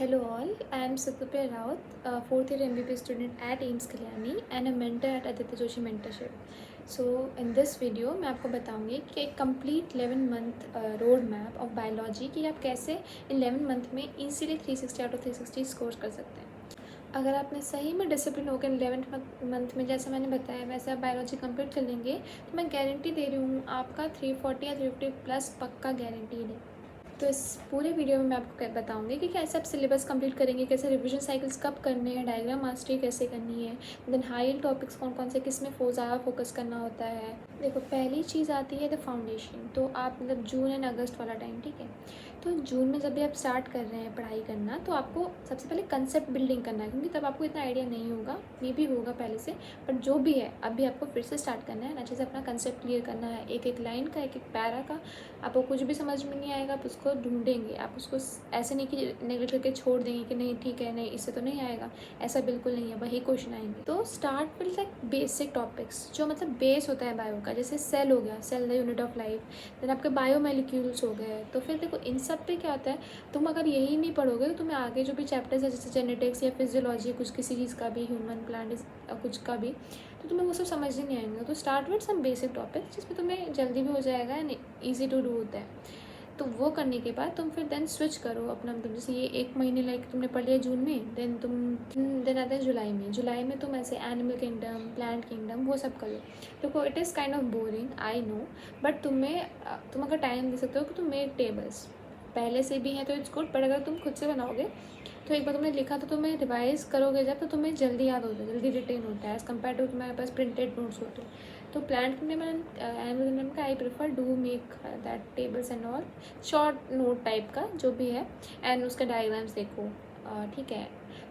Hello all, I am Satupya Raut, a fourth year MBBS student at AIMS Kalyani and a mentor at Aditya Joshi Mentorship. So in this video मैं आपको बताऊंगी कि एक complete 11 month road map of biology कि आप कैसे 11 month में easily 360 out of 360 score कर सकते हैं। अगर आपने सही में डिसिप्लिन होकर 11th मंथ में जैसे मैंने बताया वैसे आप बायोलॉजी कंप्लीट कर लेंगे तो मैं गारंटी दे रही हूँ आपका 340 या 350 प्लस पक्का गारंटीड है। तो इस पूरे वीडियो में मैं आपको बताऊंगी कि कैसे आप सिलेबस कंप्लीट करेंगे, कैसे रिवीजन साइकिल्स कब करने हैं, डायग्राम मास्टरी कैसे करनी है, देन हाई टॉपिक्स कौन कौन से किस में ज़्यादा फोकस करना होता है। देखो पहली चीज़ आती है द फाउंडेशन। तो आप मतलब जून एंड अगस्त वाला टाइम, ठीक है। तो जून में जब भी आप स्टार्ट कर रहे हैं पढ़ाई करना तो आपको सबसे पहले कंसेप्ट बिल्डिंग करना है, क्योंकि तब आपको इतना आइडिया नहीं होगा, मे भी होगा पहले से, बट जो भी है अभी आपको फिर से स्टार्ट करना है, अच्छे से अपना कंसेप्ट क्लियर करना है। एक एक लाइन का, एक एक पैरा का आपको कुछ भी समझ में नहीं आएगा आप उसको ढूंढेंगे, आप उसको ऐसे नहीं कि नेगलेक्ट करके छोड़ देंगे कि नहीं ठीक है नहीं इससे तो नहीं आएगा, ऐसा बिल्कुल नहीं है, वही क्वेश्चन आएंगे। तो start with like basic topics जो मतलब बेस होता है बायो का, जैसे सेल हो गया, cell the unit of life, then आपके बायोमोलिक्यूल्स हो गए। तो फिर देखो इन सब पे क्या होता है, तुम अगर यही नहीं पढ़ोगे तो तुम्हें आगे जो भी चैप्टर्स है जैसे जेनेटिक्स या फिजियोलॉजी कुछ किसी चीज़ का भी, ह्यूमन प्लांट कुछ का भी, तो तुम्हें वो सब समझ ही नहीं आएंगे। तो start with some basic topic जिसमें तुम्हें जल्दी भी हो जाएगा एंड ईजी टू डू होता है। तो वो करने के बाद तुम फिर देन स्विच करो अपना, मतलब जैसे ये एक महीने लाइक तुमने पढ़ लिया जून में, देन आता है जुलाई में। जुलाई में तुम ऐसे एनिमल किंगडम, प्लांट किंगडम वो सब करो। देखो it is kind of boring I know, but तुम अगर टाइम दे सकते हो कि तुम मेक टेबल्स पहले से भी हैं तो इट्स गुड, बट अगर तुम खुद से बनाओगे तो एक बार तुमने लिखा तो तुम्हें रिवाइज करोगे जब तो तुम्हें जल्दी याद होता है, जल्दी रिटेन होता है एज़ कम्पेयर टू तुम्हारे पास प्रिंटेड नोट्स होते हैं। तो plant kingdom and animal kingdom का I prefer do make that tables and all, short note type का जो भी है, एंड उसका डायग्राम्स देखो, ठीक है।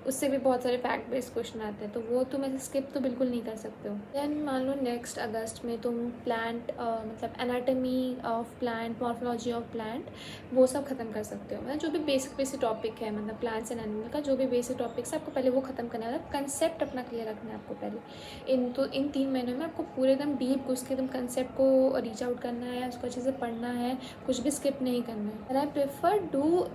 उससे भी बहुत सारे फैक्ट बेस्ड क्वेश्चन आते हैं तो वो तुम ऐसे स्किप तो बिल्कुल नहीं कर सकते हो। देन मान लो नेक्स्ट अगस्त में तुम प्लांट मतलब anatomy of plant, morphology of plant वो सब खत्म कर सकते हो। मतलब जो भी बेसिक टॉपिक है, मतलब प्लांट्स एंड एनिमल का जो भी बेसिक टॉपिक्स है आपको पहले वो खत्म करना है, मतलब कंसेप्ट अपना क्लियर रखना है आपको पहले। इन 3 महीनों में आपको पूरे एकदम डीप घुस के एकदम कंसेप्ट को रीच आउट करना है, उसको अच्छे से पढ़ना है, कुछ भी स्किप नहीं करना है। And I prefer do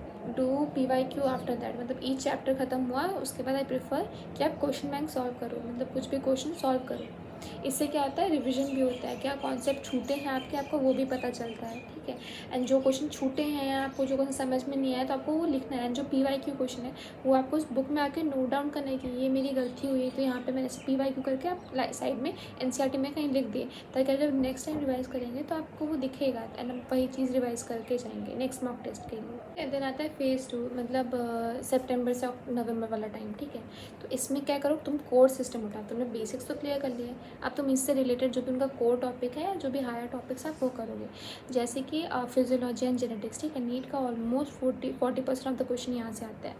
PYQ after that, मतलब ईच चैप्टर खत्म हुआ उसके बाद आई प्रेफर कि आप क्वेश्चन बैंक सॉल्व करो, मतलब कुछ भी क्वेश्चन सॉल्व करो। इससे क्या होता है, रिवीजन भी होता है, क्या कॉन्सेप्ट छूटे हैं आपको वो भी पता चलता है, ठीक है। एंड जो क्वेश्चन छूटे हैं आपको, जो क्वेश्चन समझ में नहीं आया तो आपको वो लिखना है। एंड जो PYQ क्वेश्चन है वो आपको उस बुक में आके नोट डाउन करना है कि ये मेरी गलती हुई है तो यहाँ पे मैंने ऐसे PYQ करके आप साइड में NCERT में कहीं लिख दिए, ताकि जब नेक्स्ट टाइम रिवाइज करेंगे तो आपको वो दिखेगा एंड आप वही चीज़ रिवाइज करके जाएंगे नेक्स्ट मॉक टेस्ट के लिए। देन आता है फेज़ 2, मतलब सितंबर से नवंबर वाला टाइम, ठीक है। तो इसमें क्या करो, तुम कोर सिस्टम उठाओ, तुमने बेसिक्स तो क्लियर कर लिया, अब तुम इससे रिलेटेड जो भी उनका कोर टॉपिक है, जो भी हायर टॉपिक्स आप वो करोगे, जैसे कि फिजियोलॉजी एंड जेनेटिक्स, ठीक है। नीट का ऑलमोस्ट 40% ऑफ द क्वेश्चन यहाँ से आता है।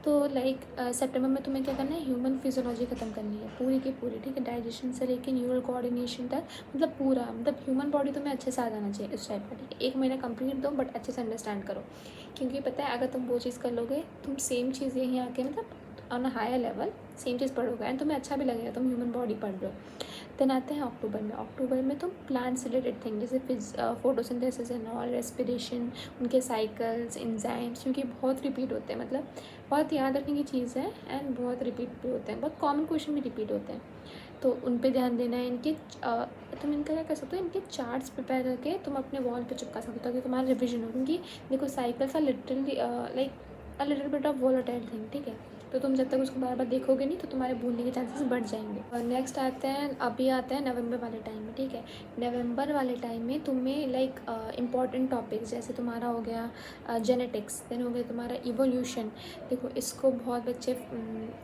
तो लाइक सितंबर में तुम्हें क्या करना है, ह्यूमन फिजियोलॉजी खत्म करनी है पूरी की पूरी, ठीक है। डाइजेशन से लेकर न्यूरल कोऑर्डिनेशन तक, मतलब पूरा, मतलब ह्यूमन बॉडी तुम्हें अच्छे से आ जाना चाहिए इस टाइप का, ठीक है। 1 महीना कंप्लीट दो बट अच्छे से अंडरस्टैंड करो, क्योंकि पता है अगर तुम वो चीज़ कर लोगे तुम सेम चीज़ यहीं आके मतलब on a higher level same चीज़ पढ़ोगे एंड तुम्हें अच्छा भी लगेगा, तुम ह्यूमन बॉडी पढ़ रहे हो। देन आते हैं अक्टूबर में तुम प्लांट से रिलेटेड थिंग जैसे फोटोसिंथेसिस एंड ऑल, रेस्पिरेशन, उनके साइकिल्स, एंजाइम्स, क्योंकि बहुत रिपीट होते हैं, मतलब बहुत याद रखने की चीज़ है एंड बहुत रिपीट भी होते हैं, बहुत कॉमन क्वेश्चन भी रिपीट होते हैं, तो उन पे ध्यान देना है। तुम इनका क्या कर सकते हो, इनके चार्ट्स प्रिपेयर करके तुम अपने वॉल पे चिपका सकते हो ताकि तुम्हारा रिविजन हो, क्योंकि देखो cycles are literally like a little bit of volatile thing, ठीक है। तो तुम जब तक उसको बार बार देखोगे नहीं तो तुम्हारे भूलने के चांसेस बढ़ जाएंगे। और नेक्स्ट आते हैं नवंबर वाले टाइम में, ठीक है। नवंबर वाले टाइम में तुम्हें लाइक इंपॉर्टेंट टॉपिक्स जैसे तुम्हारा हो गया जेनेटिक्स, देन हो गया तुम्हारा इवोल्यूशन। देखो इसको बहुत बच्चे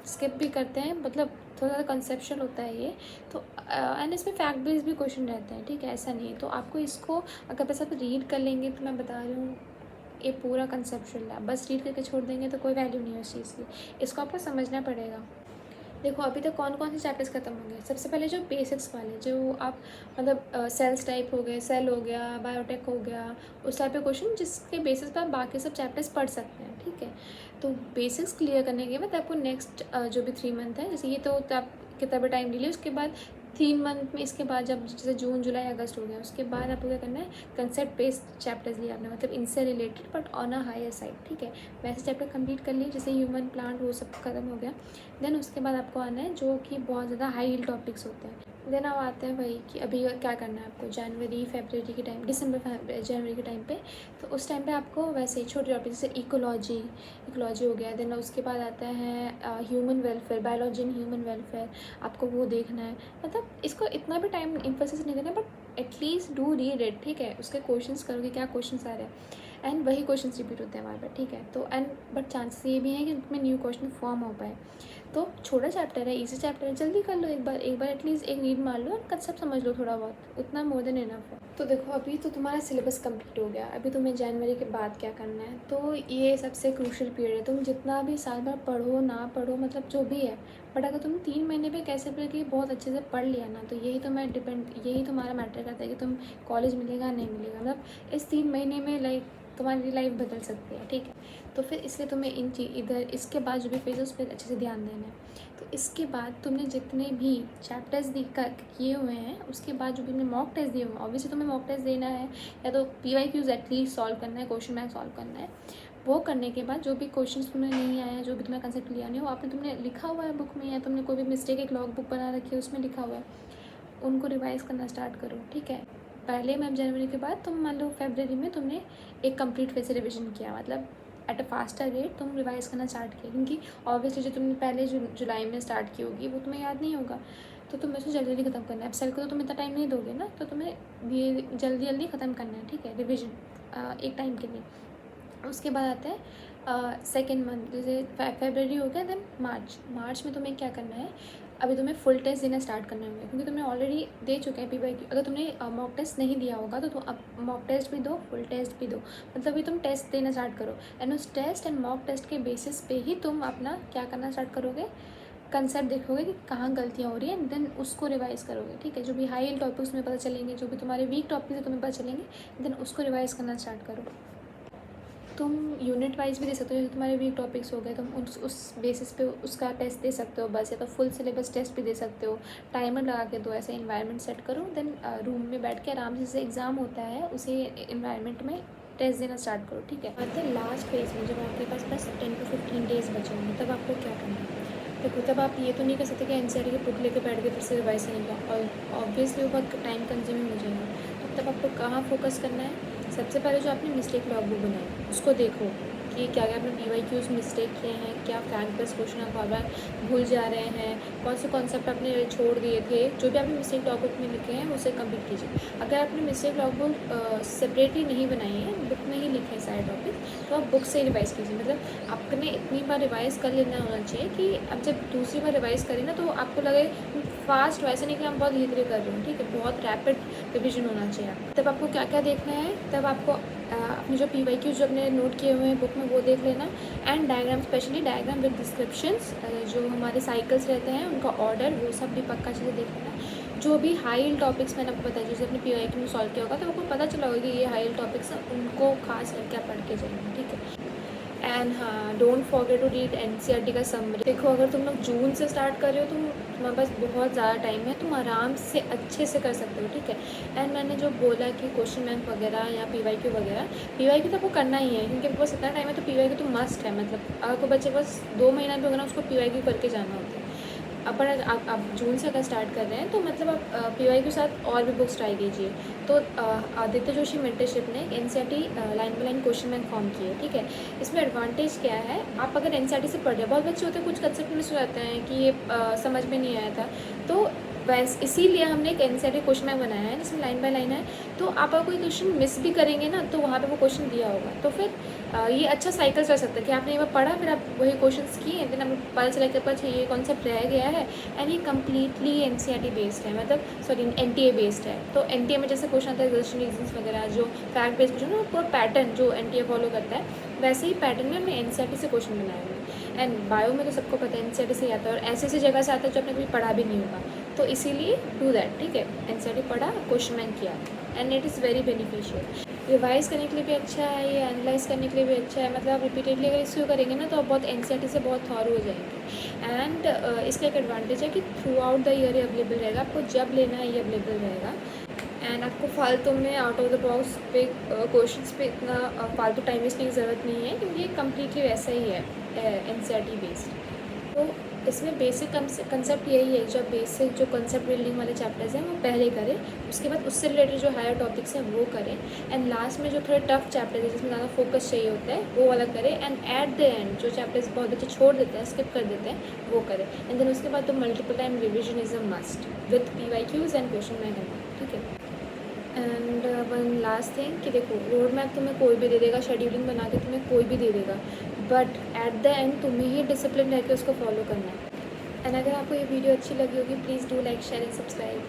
स्किप भी करते हैं, मतलब थोड़ा ज़्यादा कंसेप्शुअल होता है ये, तो एंड इसमें फैक्ट बेस्ड भी क्वेश्चन रहते हैं, ठीक है, ऐसा नहीं है। तो आपको इसको अगर बस आप रीड कर लेंगे तो मैं बता रही हूँ ये पूरा कंसेप्चुअल है, बस रीड करके छोड़ देंगे तो कोई वैल्यू नहीं है उस चीज़ की, इसको आपको समझना पड़ेगा। देखो अभी तक कौन कौन से चैप्टर्स खत्म हो गए, सबसे पहले जो बेसिक्स वाले जो आप मतलब सेल्स टाइप हो गए, सेल हो गया, बायोटेक हो गया, उस टाइप के क्वेश्चन जिसके बेसिस पर आप बाकी सब चैप्टर्स पढ़ सकते हैं, ठीक है। तो बेसिक्स क्लियर करने के बाद आपको नेक्स्ट जो भी 3 मंथ है, जैसे ये तो आप कितना भी टाइम ले लिया, उसके बाद 3 मंथ में इसके बाद जब जैसे जून जुलाई अगस्त हो गया, उसके बाद आपको क्या करना है, कंसेप्ट बेस्ड चैप्टर्स लिए आपने, मतलब इनसे related but on a higher side, ठीक है। वैसे चैप्टर कंप्लीट कर लिए, जैसे ह्यूमन प्लांट वो सब खत्म हो गया। देन उसके बाद आपको आना है जो कि बहुत ज़्यादा हाई हील टॉपिक्स होते हैं। देन अब आते हैं वही कि अभी क्या करना है आपको, जनवरी फरवरी के टाइम, दिसंबर जनवरी के टाइम पे, तो उस टाइम पे आपको वैसे ही छोटे टॉपिक जैसे इकोलॉजी हो गया। देन उसके बाद आता है human welfare, biology and human welfare, आपको वो देखना है। मतलब इसको इतना भी टाइम इन्फोसिस नहीं देना, but at least do read it, ठीक है। उसके क्वेश्चंस करोगे, क्या क्वेश्चंस आ रहे हैं, एंड वही क्वेश्चंस रिपीट होते हैं वहाँ पर, ठीक है। तो एंड बट चांसेस ये भी हैं कि उनमें न्यू क्वेश्चन फॉर्म हो पाए। तो छोटा चैप्टर है, इजी चैप्टर है, जल्दी कर लो, एक बार एटलीस्ट एक रीड मार लो, कंसेप्ट समझ लो थोड़ा बहुत, उतना मोर देन इनफ है। तो देखो अभी तो तुम्हारा सिलेबस कंप्लीट हो गया, अभी तुम्हें जनवरी के बाद क्या करना है, तो ये सबसे क्रूशियल पीरियड है। तुम जितना भी साल भर पढ़ो ना पढ़ो, मतलब जो भी है, बट अगर तुम 3 महीने में कैसे करके बहुत अच्छे से पढ़ लिया ना, तो यही तुम्हारा मैटर करता है कि तुम कॉलेज मिलेगा नहीं मिलेगा। मतलब इस 3 महीने में लाइक तुम्हारी लाइफ बदल सकती है, ठीक है। तो फिर इसलिए तुम्हें इधर इसके बाद जो भी फेज है उस पर अच्छे से ध्यान देना है। तो इसके बाद तुमने जितने भी चैप्टर्स किए हुए हैं, उसके बाद जो भी तुमने मॉक टेस्ट दिए हुए हैं, ऑब्वियसली तुम्हें मॉक टेस्ट देना है, या तो PYQs एटलीस्ट सॉल्व करना है, क्वेश्चन बैंक सॉल्व करना है। वो करने के बाद जो भी क्वेश्चन तुम्हें नहीं आया, जो भी तुम्हें कंसेप्ट क्लियर नहीं हो, आपने तुमने लिखा हुआ है बुक में, या तुमने कोई भी मिस्टेक एक लॉग बुक बना रखी है उसमें लिखा हुआ है, उनको रिवाइज़ करना स्टार्ट करो, ठीक है। पहले मैम जनवरी के बाद तुम मान लो फरवरी में तुमने एक कंप्लीट फेज से रिविजन किया, मतलब एट अ फास्टर रेट तुम रिवाइज़ करना स्टार्ट किया, क्योंकि ऑब्वियसली जो तुमने पहले जुलाई में स्टार्ट की होगी वो तुम्हें याद नहीं होगा, तो तुम्हें उसको जल्दी जल्दी ख़त्म करना है। अब सेल को तो तुम इतना टाइम नहीं दोगे ना, तो तुम्हें ये जल्दी जल्दी ख़त्म करना है, ठीक है, रिविजन एक टाइम के लिए। उसके बाद आता है सेकेंड मंथ, जैसे फरवरी हो गया, देन मार्च में तुम्हें क्या करना है, अभी तुम्हें फुल टेस्ट देना स्टार्ट करना होगा, क्योंकि तुमने ऑलरेडी दे चुके हैं PYQ। अगर तुमने मॉक टेस्ट नहीं दिया होगा तो तुम अब मॉक टेस्ट भी दो, फुल टेस्ट भी दो, मतलब अभी तुम टेस्ट देना स्टार्ट करो, एंड उस टेस्ट एंड मॉक टेस्ट के बेसिस पे ही तुम अपना क्या करना स्टार्ट करोगे, कंसेप्ट देखोगे कि कहाँ गलतियाँ हो रही हैं, देन उसको रिवाइज करोगे, ठीक है। जो भी हाई टॉपिक्स में पता चलेंगे, जो भी तुम्हारे वीक टॉपिक्स है तुम्हें पता चलेंगे, देन उसको रिवाइज करना स्टार्ट करो। तुम यूनिट वाइज भी दे सकते हो, जैसे तुम्हारे वीक टॉपिक्स हो गए, तुम उस बेसिस पे उसका टेस्ट दे सकते हो बस, या तो फुल सिलेबस टेस्ट भी दे सकते हो। टाइमर लगा के दो, ऐसे इन्वायरमेंट सेट करो, देन रूम में बैठ के आराम से, जैसे एग्ज़ाम होता है उसी इन्वायरमेंट में टेस्ट देना स्टार्ट करो, ठीक है। और लास्ट फेज में जब आपके पास बस 10 to 15 डेज बचे होंगे, तब आपको क्या करना है। देखो तब आप ये तो नहीं कर सकते कि NCERT की बुक लेके बैठ के फिर से रिवाइज करेंगे, और ऑब्वियसली वो बहुत टाइम कंज्यूमिंग हो जाएगा। तो तब आपको कहाँ फोकस करना है, सबसे पहले जो आपने मिस्टेक लॉग बुक बनाई उसको देखो कि क्या क्या आपने PYQs मिस्टेक किए हैं, क्या फैक्ट बेस्ड क्वेश्चन आप बार बार भूल जा रहे हैं, कौन से कॉन्सेप्ट आपने छोड़ दिए थे, जो भी आपने मिस्टेक लॉग बुक में लिखे हैं उसे कंप्लीट कीजिए। अगर आपने मिस्टेक लॉग बुक सेपरेटली नहीं बनाई है, बुक में ही लिखे हैं सारे टॉपिक, तो आप बुक से ही रिवाइज़ कीजिए। मतलब आपने इतनी बार रिवाइज़ कर लेना होना चाहिए कि अब जब दूसरी बार रिवाइज़ करें ना, तो आपको लगे फास्ट, वैसे नहीं कि हम बहुत धीरे धीरे कर रहे हैं, ठीक है, बहुत रैपिड रिविजन होना चाहिए। तब आपको क्या क्या देखना है, तब आपको अपने जो PYQs जो अपने नोट किए हुए हैं बुक में वो देख लेना, and diagram, specially diagram with descriptions, जो हमारे साइकिल्स रहते हैं उनका ऑर्डर, वो सब भी पक्का चीज़ें देख लेना। जो भी हाई टॉपिक्स मैंने आपको बताया, जैसे अपने PYQ में सॉल्व किया होगा, तो आपको पता चला होगा कि ये हाई टॉपिक्स हैं, उनको खास करके आप पढ़ के जाएंगे, ठीक है। एंड हाँ, don't forget to read NCERT का समरी। देखो अगर तुम लोग जून से स्टार्ट कर रहे हो तो तुम्हारे पास बहुत ज़्यादा टाइम है, तुम आराम से अच्छे से कर सकते हो, ठीक है। एंड मैंने जो बोला कि क्वेश्चन बैंक वगैरह या PYQ वगैरह, PYQ तो आपको करना ही है, क्योंकि आपके पास इतना टाइम है, तो PYQ तो मस्ट है। मतलब अगर कोई बच्चे के पास 2 महीना भी होगा ना, उसको PYQ करके जाना होता है। पर आप जून से अगर स्टार्ट कर रहे हैं तो मतलब आप PYQ के साथ और भी बुक्स ट्राई कीजिए। तो आदित्य जोशी मेंटरशिप ने NCERT line by line question bank form किए, ठीक है। इसमें एडवांटेज क्या है, आप अगर NCERT से पढ़ रहे हैं, बहुत बच्चे होते हैं कुछ कंसेप्ट मिस हो जाते हैं कि ये समझ में नहीं आया था, तो वैसे इसीलिए हमने एक NCERT क्वेश्चन बैंक बनाया है जिसमें लाइन बाय लाइन है। तो आप अगर कोई क्वेश्चन मिस भी करेंगे ना, तो वहाँ पे वो क्वेश्चन दिया होगा, तो फिर ये अच्छा साइकिल चल सकता है कि आपने एक बार पढ़ा, फिर आप वही क्वेश्चंस किए, फिर आपको पता चला कि अच्छा ये कॉन्सेप्ट रह गया है, एंड ये कम्प्लीटली NCERT बेस्ड है, मतलब सॉरी NTA बेस्ड है। तो NTA में जैसे क्वेश्चन आता है एग्जिस्टिंग रीजंस वगैरह, जो फैक्ट बेस्ड क्वेश्चन, वो पैटर्न जो NTA फॉलो करता है, वैसे ही पैटर्न में हमने NCERT से क्वेश्चन बनाए हुए हैं। एंड बायो में तो सबको पता है NCERT से आता है, और ऐसी जगह से आता है जो आपने कभी पढ़ा भी नहीं होगा, तो इसीलिए डू दैट, ठीक है। NCERT पढ़ा, क्वेश्चन बैंक किया, and it is very beneficial. Revise करने के लिए भी अच्छा है, ये एनालाइज़ करने के लिए भी अच्छा है। मतलब आप रिपीटेडली अगर इसको करेंगे ना तो आप बहुत एनसीईआरटी से बहुत थॉरो हो जाएंगे। एंड इसका एक एडवांटेज है कि थ्रू आउट द ईयर ये अवेलेबल रहेगा, आपको जब लेना है ये अवेलेबल रहेगा। एंड आपको फालतू में आउट ऑफ द बॉक्स पे क्वेश्चंस पे इतना फालतू टाइम वेस्ट की ज़रूरत नहीं है, क्योंकि ये कम्प्लीटली वैसा ही है एनसीईआरटी बेस्ड। तो इसमें बेसिक कंसेप्ट यही है, जब बेसिक जो कंसेप्ट बिल्डिंग वाले चैप्टर्स हैं वो पहले करें, उसके बाद उससे रिलेटेड जो हायर टॉपिक्स हैं वो करें, एंड लास्ट में जो थोड़े टफ चैप्टर्स है जिसमें ज़्यादा फोकस चाहिए होता है वो वाला करें, एंड एट द एंड जो चैप्टर्स बहुत बच्चे छोड़ देते हैं, स्किप कर देते हैं, वो करें। एंड देन उसके बाद तो multiple time revision is a must with PYQs and question bank, ठीक है। एंड वन लास्ट थिंग कि देखो, रोड मैप तुम्हें कोई भी दे देगा, शेड्यूलिंग बना के तुम्हें कोई भी दे देगा, बट एट द एंड तुम्हें ही डिसिप्लिन रह के उसको फॉलो करना है। एंड अगर आपको ये वीडियो अच्छी लगी होगी, please do like, share and subscribe.